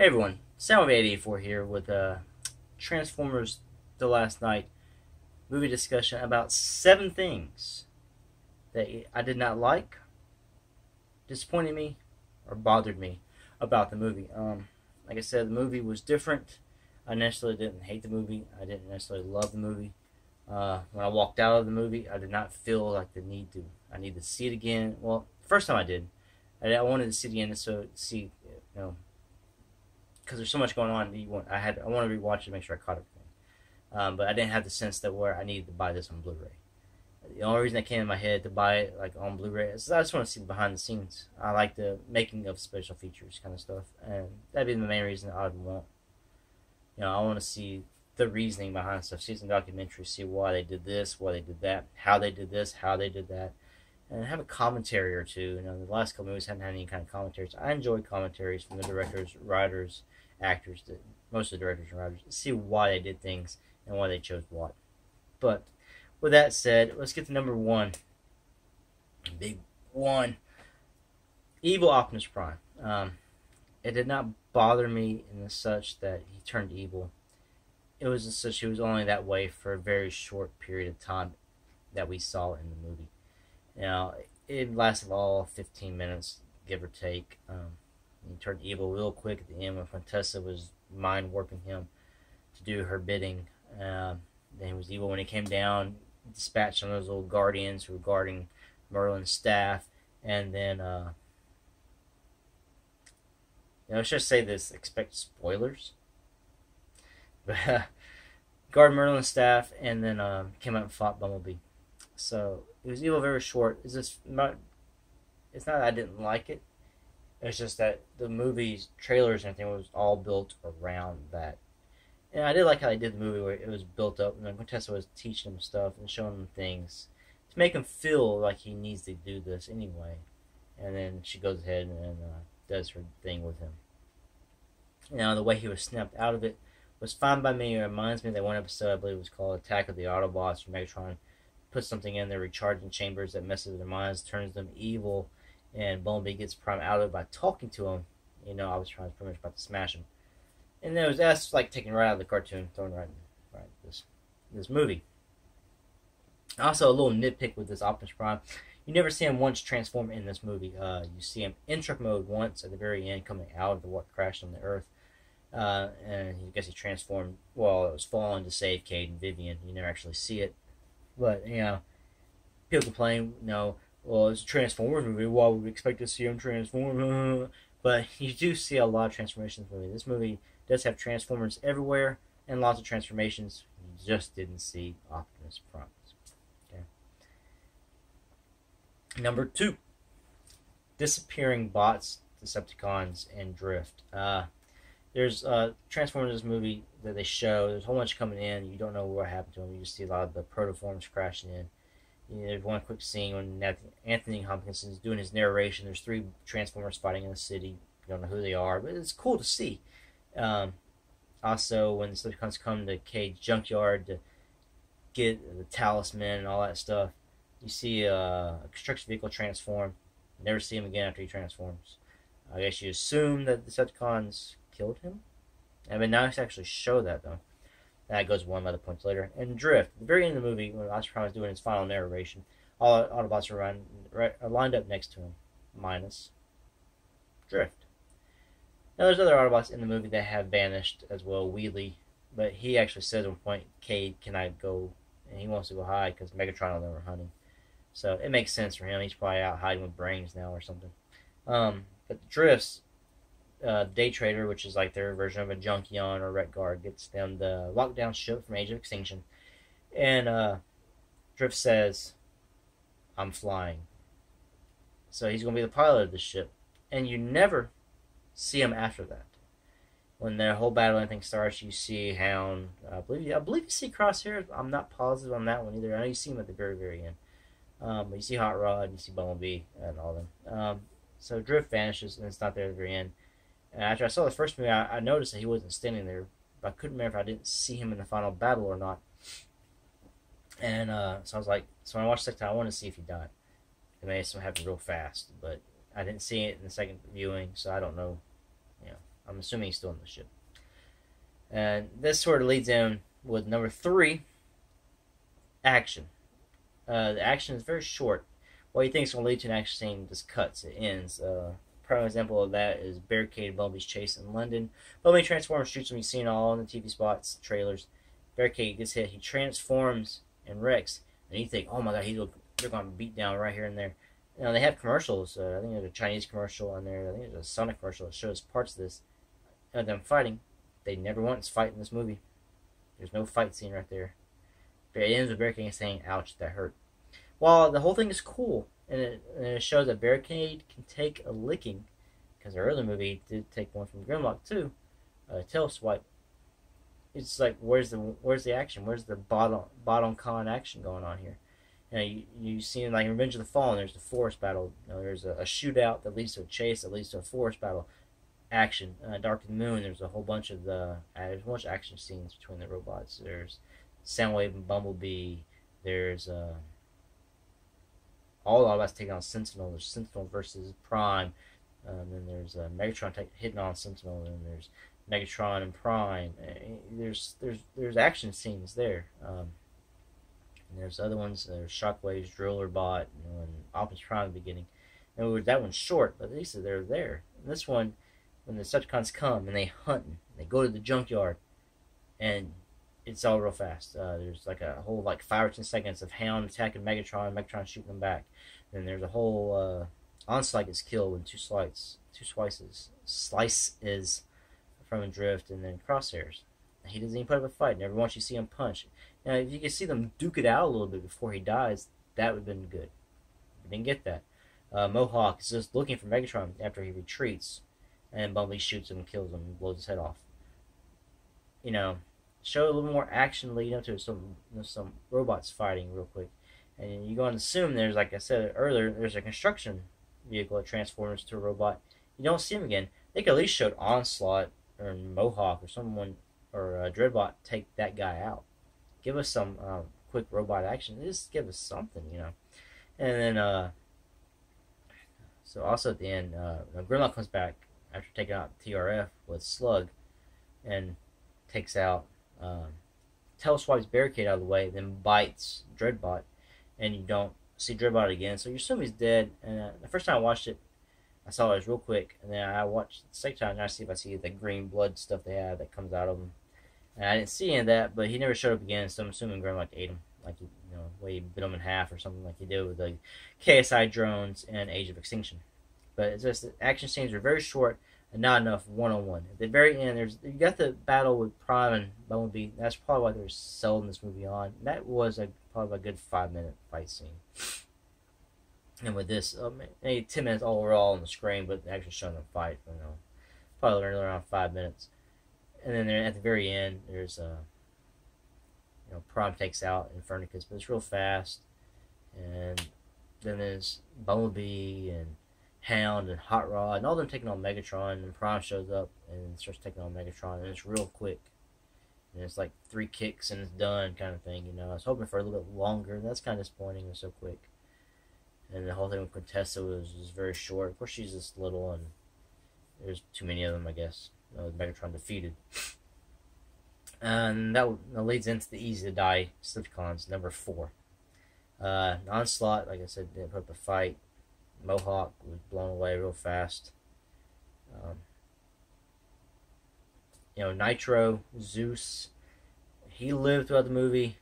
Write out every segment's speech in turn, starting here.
Hey everyone, Sound884 here with Transformers The Last Night movie discussion about 7 things that I did not like, disappointed me, or bothered me about the movie. Like I said, the movie was different. I necessarily didn't hate the movie. I didn't necessarily love the movie. When I walked out of the movie, I did not feel like the need to. I need to see it again. Well, the first time I did. I wanted to see it again so see, because there's so much going on. I want to rewatch it to make sure I caught everything. But I didn't have the sense that where I needed to buy this on Blu-ray. The only reason that came in my head to buy it like on Blu-ray is I just want to see the behind the scenes. I like the making of special features kind of stuff, and that'd be the main reason I would want. I want to see the reasoning behind stuff. See some documentaries, see why they did this, why they did that, how they did this, how they did that, and have a commentary or two. The last couple movies haven't had any kind of commentaries. I enjoy commentaries from the directors, writers, actors, most of the directors and writers, see why they did things and why they chose what. But with that said, let's get to number one. Big one. Evil Optimus Prime. It did not bother me in the such that he turned evil. It was just such he was only that way for a very short period of time that we saw in the movie. It lasted all 15 minutes, give or take. He turned evil real quick at the end when Quintessa was mind warping him to do her bidding. Then he was evil when he came down, dispatched some of those little guardians who were guarding Merlin's staff, and then let's just say this: expect spoilers. But guard Merlin's staff, and then came out and fought Bumblebee. So it was evil very short. It's not that I didn't like it. It's just that the movie's trailers and everything was all built around that. And I did like how they did the movie where it was built up, and then Quintessa was teaching him stuff and showing him things to make him feel like he needs to do this anyway. And then she goes ahead and does her thing with him. The way he was snapped out of it was fine by me. It reminds me of that one episode, I believe it was called Attack of the Autobots, where Megatron puts something in their recharging chambers that messes with their minds, turns them evil, and Bumblebee gets Prime out of it by talking to him. I was trying pretty much about to smash him. And that's like taken right out of the cartoon, thrown right this movie. Also, a little nitpick with this Optimus Prime. You never see him once transform in this movie. You see him in truck mode once at the very end, coming out of what crashed on the Earth. And I guess he transformed while it was falling to save Cade and Vivian. You never actually see it. But, people complain, well, it's a Transformers movie. Why would we expect to see him transform? But you do see a lot of transformations in the movie. This movie does have Transformers everywhere and lots of transformations. You just didn't see Optimus Prime. Okay. Number 2. Disappearing bots, Decepticons, and Drift. There's Transformers in this movie that they show. There's a whole bunch coming in. You don't know what happened to them. You just see a lot of the protoforms crashing in. There's one quick scene when Anthony Hopkins is doing his narration. There's 3 Transformers fighting in the city. You don't know who they are, but it's cool to see. Also, when the Decepticons come to Cade's junkyard to get the talisman and all that stuff, you see a construction vehicle transform. You never see him again after he transforms. I guess you assume that the Decepticons killed him. I mean, now it's actually show that, though. That goes one other points later. And Drift. At the very end of the movie, when Optimus Prime is doing his final narration, all Autobots are lined up next to him, minus Drift. Now, there's other Autobots in the movie that have vanished as well, Wheelie. But he actually says at one point, Cade, can I go? And he wants to go hide because Megatron will never hunt him. So it makes sense for him. He's probably out hiding with brains now or something. But Drift's Day Trader, which is like their version of a Junkion or Ret Guard, gets them the lockdown ship from Age of Extinction. And Drift says, I'm flying. So he's going to be the pilot of the ship. And you never see him after that. When their whole battle and everything starts, you see Hound. I believe you see Crosshair. I'm not positive on that one either. I know you see him at the very, very end. But you see Hot Rod, you see Bumblebee, and all of them. So Drift vanishes, and it's not there at the very end. And after I saw the first movie, I noticed that he wasn't standing there. But I couldn't remember if I didn't see him in the final battle or not. And so I was like, so when I watched the second time, I wanted to see if he died. It may have happened real fast, but I didn't see it in the second viewing, so I don't know. I'm assuming he's still on the ship. And this sort of leads in with number 3, action. The action is very short. What you think is going to lead to an action scene just cuts. It ends. Prime example of that is barricaded Bumblebee's chase in London. Bumblebee transforms, shoots him. You've seen all in the TV spots, trailers. Barricade gets hit. He transforms and wrecks. And you think, oh my god, they're going to beat down right here and there. You know, they have commercials. I think there's a Chinese commercial on there. I think there's a Sonic commercial that shows parts of this. Of them fighting. They never once fight in this movie. There's no fight scene right there. But it ends with Barricade saying, ouch, that hurt. While the whole thing is cool, and it shows that Barricade can take a licking, because the earlier movie did take one from Grimlock too, tail swipe. It's like, where's the action? Where's the bottom con action going on here? You know, you see like in Revenge of the Fallen, there's the forest battle. You know, there's a shootout that leads to a chase that leads to a forest battle. Action. Dark of the Moon, there's a whole bunch of action scenes between the robots. There's Soundwave and Bumblebee. There's all of us taking on Sentinel. There's Sentinel versus Prime. Then there's Megatron hitting on Sentinel. And there's Megatron and Prime. There's action scenes there. And there's other ones. There's Shockwave's Driller Bot, you know, and Optimus Prime at the beginning. And that one's short, but at least they're there. And this one, when the Decepticons come and they hunt, and they go to the junkyard, and it's all real fast. There's like a whole 5 or 10 seconds of Hound attacking Megatron, Megatron shooting them back. Then there's a whole Onslaught gets killed with two slices from a drift, and then Crosshairs. He doesn't even put up a fight. Never once you see him punch. Now, if you could see them duke it out a little bit before he dies, that would have been good. We didn't get that. Mohawk is just looking for Megatron after he retreats, and Bumblebee shoots him, kills him, and blows his head off. You know, show a little more action leading up to some robots fighting real quick. And you're going to assume there's, like I said earlier, there's a construction vehicle that transforms to a robot. You don't see him again. They could at least show Onslaught or Mohawk or someone or Dreadbot take that guy out. Give us some quick robot action. Just give us something, you know. And then, so also at the end, Grimlock comes back after taking out TRF with Slug and takes out Teleswipe's barricade out of the way, then bites Dreadbot, and you don't see Dreadbot again. So you assume he's dead. And the first time I watched it, I saw it was real quick, and then I watched it the second time, and I see if I see the green blood stuff they have that comes out of him. And I didn't see any of that, but he never showed up again, so I'm assuming Grimlock ate him, like he, you know, way he bit him in half or something like he did with the KSI drones and Age of Extinction. But it's just the action scenes are very short and not enough one-on-one. At the very end, you got the battle with Prime and Bumblebee. That's probably why they're selling this movie on. That was probably a good 5-minute fight scene. And with this, maybe 10 minutes overall on the screen, but actually showing them fight, you know, probably around 5 minutes. And then at the very end, there's you know, Prime takes out Infernicus, but it's real fast. And then there's Bumblebee and Hound and Hot Rod, and all them taking on Megatron, and Prime shows up and starts taking on Megatron, and it's real quick. And it's like 3 kicks and it's done kind of thing, you know. I was hoping for a little bit longer, and that's kind of disappointing. It was so quick. And the whole thing with Quintessa was very short. Of course, she's just little, and there's too many of them, I guess. Megatron defeated. And that leads into the easy to die Decepticons, number 4. Onslaught, like I said, didn't put up a fight. Mohawk was blown away real fast. You know, Nitro, Zeus, he lived throughout the movie,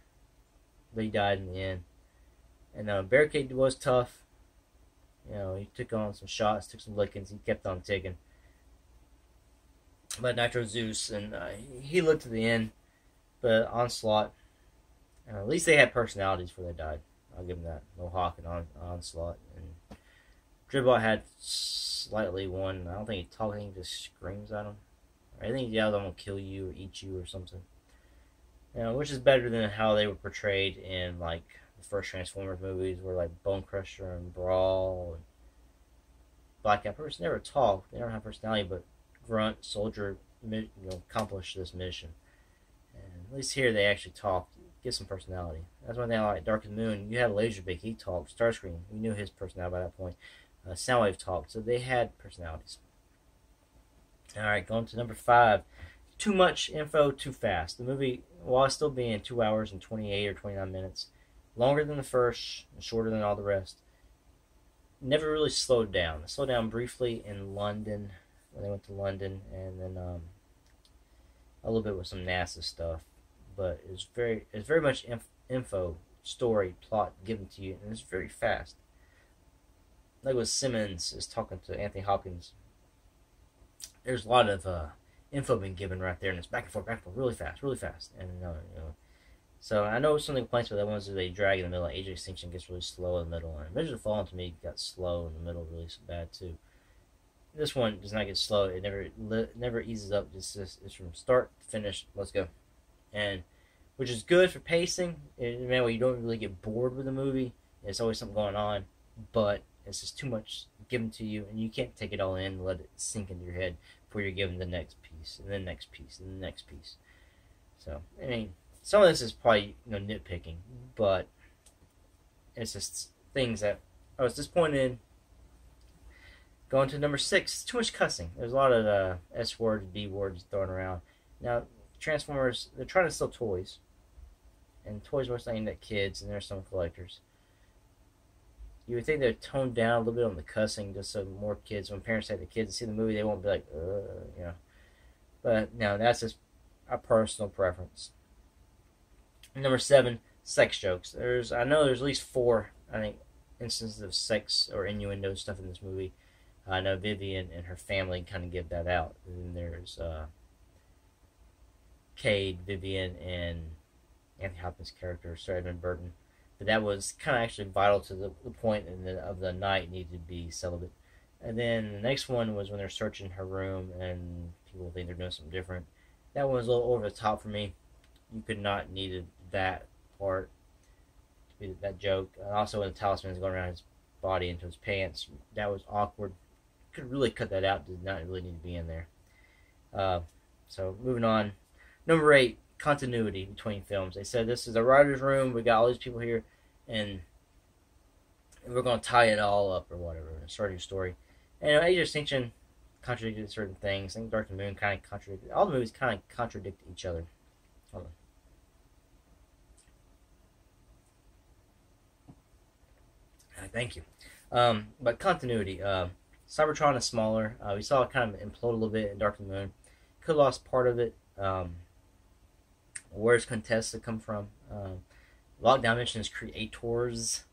but he died in the end. And Barricade was tough. You know, he took on some shots, took some lickings, he kept on ticking. But Nitro Zeus, and he lived to the end. But Onslaught, at least they had personalities before they died. I'll give them that. Mohawk and Onslaught. And Dreadbot had slightly one. I don't think he talks, I think he just screams at him. I think he yells, I'm going to kill you or eat you or something. You know, which is better than how they were portrayed in, like, the first Transformers movies, where, like, Bone Crusher and Brawl and Black Cat Person never talk. They don't have personality, but grunt, soldier, you know, accomplish this mission. And at least here they actually talk, get some personality. That's one thing I like. Dark of the Moon, you had Laserbeak, he talked. Starscream, we knew his personality by that point. Soundwave talked, so they had personalities. All right, going to number 5. Too much info, too fast. The movie, while still being 2 hours and 28 or 29 minutes, longer than the first, and shorter than all the rest, never really slowed down. It slowed down briefly in London when they went to London, and then a little bit with some NASA stuff. But it's very much info, story, plot given to you, and it's very fast. Like when Simmons is talking to Anthony Hopkins, there's a lot of info being given right there, and it's back and forth, really fast, and So I know some of the complaints with that ones is they drag in the middle. Age of Extinction gets really slow in the middle, and Measure of Fallen to me got slow in the middle, really bad too. This one does not get slow. It never eases up. It's from start to finish. Let's go, and which is good for pacing. In a way, you don't really get bored with the movie. There's always something going on, but it's just too much given to you, and you can't take it all in and let it sink into your head before you're given the next piece, and the next piece, and the next piece. So, I mean, some of this is probably nitpicking, but it's just things that I was disappointed in. Going to number 6, too much cussing. There's a lot of S words, B words thrown around. Now, Transformers, they're trying to sell toys, and toys are mostly aimed at kids, and there's some collectors. You would think they'd tone down a little bit on the cussing just so more kids, when parents take the kids to see the movie, they won't be like, But no, that's just a personal preference. Number 7, sex jokes. I know there's at least 4, I think, instances of sex or innuendo stuff in this movie. I know Vivian and her family kind of give that out. And then there's Cade, Vivian, and Anthony Hopkins' character, Sir Edmund Burton. But that was kind of actually vital to the point of the night needed to be celibate. And then the next one was when they're searching her room and people think they're doing something different. That one was a little over the top for me. You could not needed that part to be that joke. And also when the talisman is going around his body into his pants, that was awkward. Could really cut that out. Did not really need to be in there. So moving on. Number 8, continuity between films. They said this is a writer's room. We got all these people here, and we're going to tie it all up or whatever. Start your story. And Age of Extinction contradicted certain things. I think Dark and Moon kind of contradicted. All the movies kind of contradict each other. Hold on. Thank you. But continuity. Cybertron is smaller. We saw it kind of implode a little bit in Dark and Moon. Could have lost part of it. Where's Contessa come from? Lockdown mentions creators,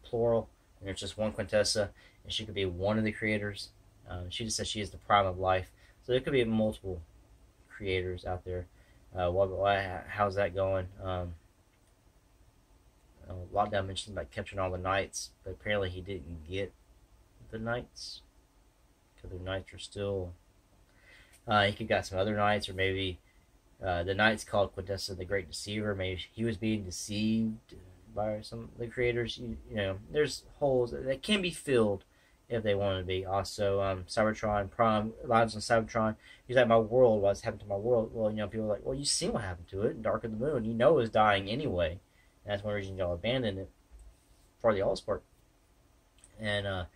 plural, and there's just one Quintessa, and she could be one of the creators. She just says she is the prime of life, so there could be multiple creators out there. How's that going? Lockdown mentions about capturing all the knights, but apparently he didn't get the knights because the knights are still. He could got some other knights, or maybe the knight's called Quintessa the Great Deceiver. Maybe he was being deceived by some of the creators. There's holes that can be filled if they want to be. Also, Cybertron, Prime lives on Cybertron. He's like, my world, what's happened to my world? Well, people are like, well, you seen what happened to it in Dark of the Moon. You know it was dying anyway. And that's one reason y'all abandoned it for the Allspark. And I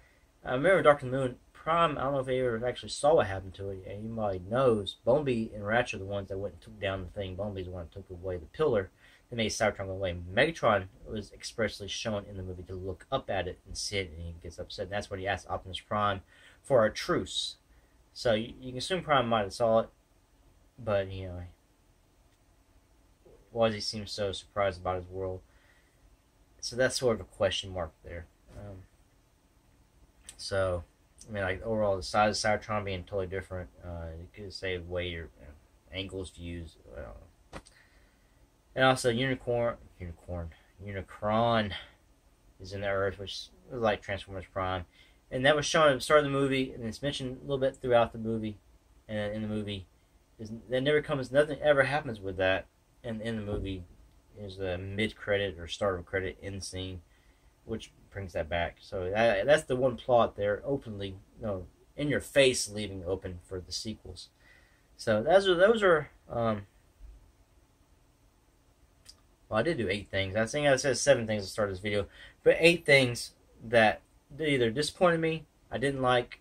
remember Dark of the Moon, Prime, I don't know if they ever actually saw what happened to it. And anybody knows, Bumblebee and Ratchet are the ones that went and took down the thing. Bumblebee's the one that took away the pillar that made Cybertron go away. Megatron was expressly shown in the movie to look up at it and see it, and he gets upset. And that's when he asked Optimus Prime for a truce. So you can assume Prime might have saw it, but why does he seem so surprised about his world? So that's sort of a question mark there. Overall, the size of Cybertron being totally different. You could say the way your angles, views. And also, Unicron is in the Earth, which is like Transformers Prime. And that was shown at the start of the movie, and it's mentioned a little bit throughout the movie. And in the movie, nothing ever happens with that. And in the movie, is a mid-credit or start of credit end scene, which brings that back. So that's the one plot they're openly, in your face, leaving open for the sequels. So those are. Well, I did do 8 things. I think I said 7 things to start this video, but 8 things that either disappointed me, I didn't like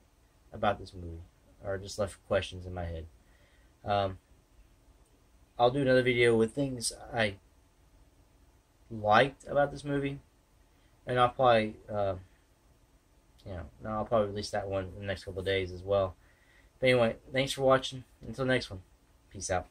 about this movie. or just left questions in my head. Um, I'll do another video with things I liked about this movie, and I'll probably, I'll probably release that one in the next couple of days as well. But anyway, thanks for watching. Until next one, peace out.